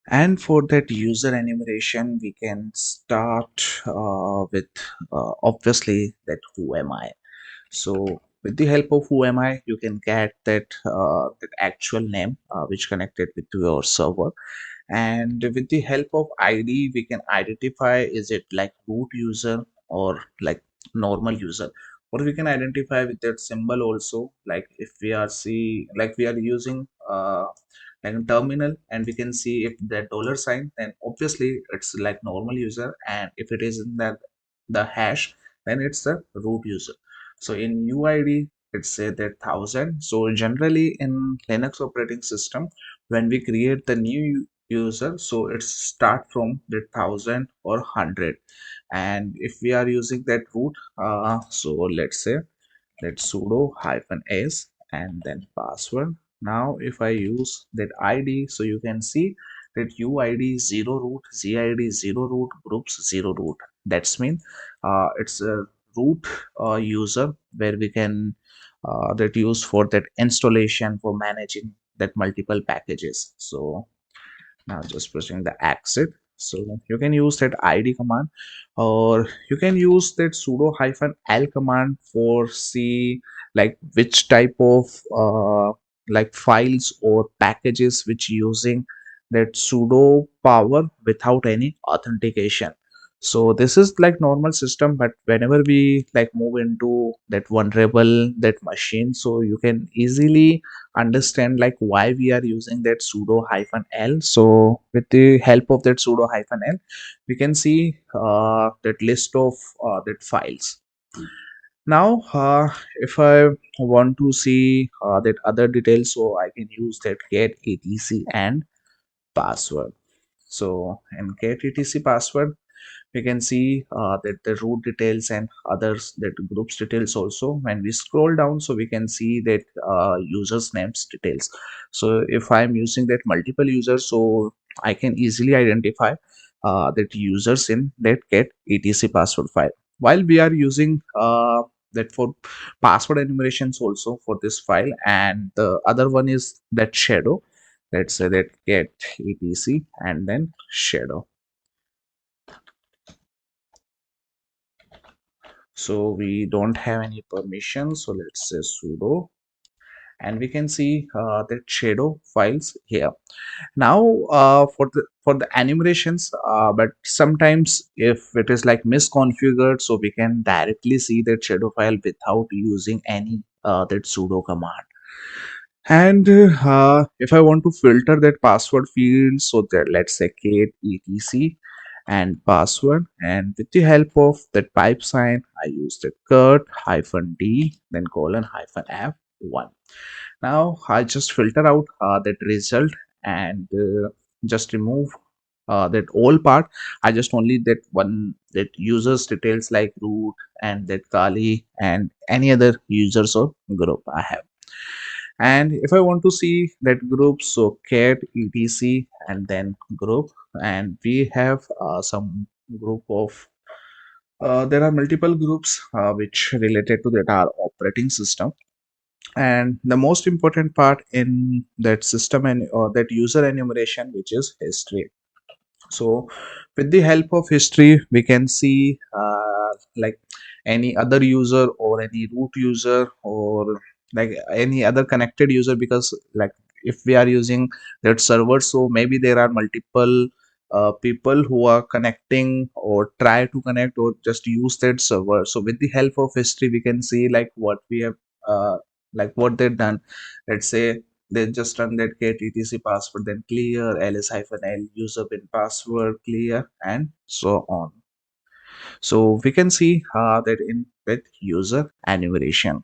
And for that user enumeration, we can start with obviously that who am I. So with the help of who am I, you can get that actual name which connected with your server. And with the help of ID, we can identify is it like root user or like normal user, or we can identify with that symbol also. Like if we are like we are using like a terminal, and we can see if the dollar sign, then obviously it's like normal user, and if it is in that the hash, then it's the root user. So in UID, it's say that 1000. So generally in Linux operating system, when we create the new user, so it's start from the 1000 or 100. And if we are using that root, so let's say that sudo hyphen s and then password. Now if I use that id, so you can see that uid 0 root, zid 0 root, groups 0 root. That's mean it's a root user where we can that use for that installation for managing that multiple packages. So now just pressing the exit. So you can use that id command, or you can use that sudo hyphen l command for see like which type of like files or packages which using that sudo power without any authentication. So this is like normal system, but whenever we like move into that vulnerable that machine, so you can easily understand like why we are using that sudo hyphen l. So with the help of that sudo hyphen l, we can see that list of that files. Now if I want to see that other details, so I can use that get etc and password. So in get etc password, we can see that the root details and others that groups details also. When we scroll down, so we can see that users names details. So if I'm using that multiple users, so I can easily identify that users in that get etc password file. While we are using that for password enumerations also for this file, and the other one is that shadow. Let's say that get etc and then shadow. So we don't have any permission, so let's say sudo, and we can see the shadow files here. Now for the enumerations, but sometimes if it is like misconfigured, so we can directly see that shadow file without using any that sudo command. And if I want to filter that password field, so that let's say get etc and password, and with the help of that pipe sign, I use the cut hyphen d then colon hyphen f1. Now I just filter out that result, and just remove that all part. I just only that one that users details like root and that kali and any other users or group I have. And if I want to see that group, so cat etc and then group, and we have some group of there are multiple groups which related to that our operating system. And the most important part in that system and or that user enumeration, which is history. So with the help of history, we can see like any other user or any root user or like any other connected user, because like if we are using that server, so maybe there are multiple people who are connecting or try to connect or just use that server. So with the help of history, we can see like what we have like what they've done. Let's say they just run that get etc password then clear ls hyphen l user bin password clear and so on. So we can see that in with user enumeration.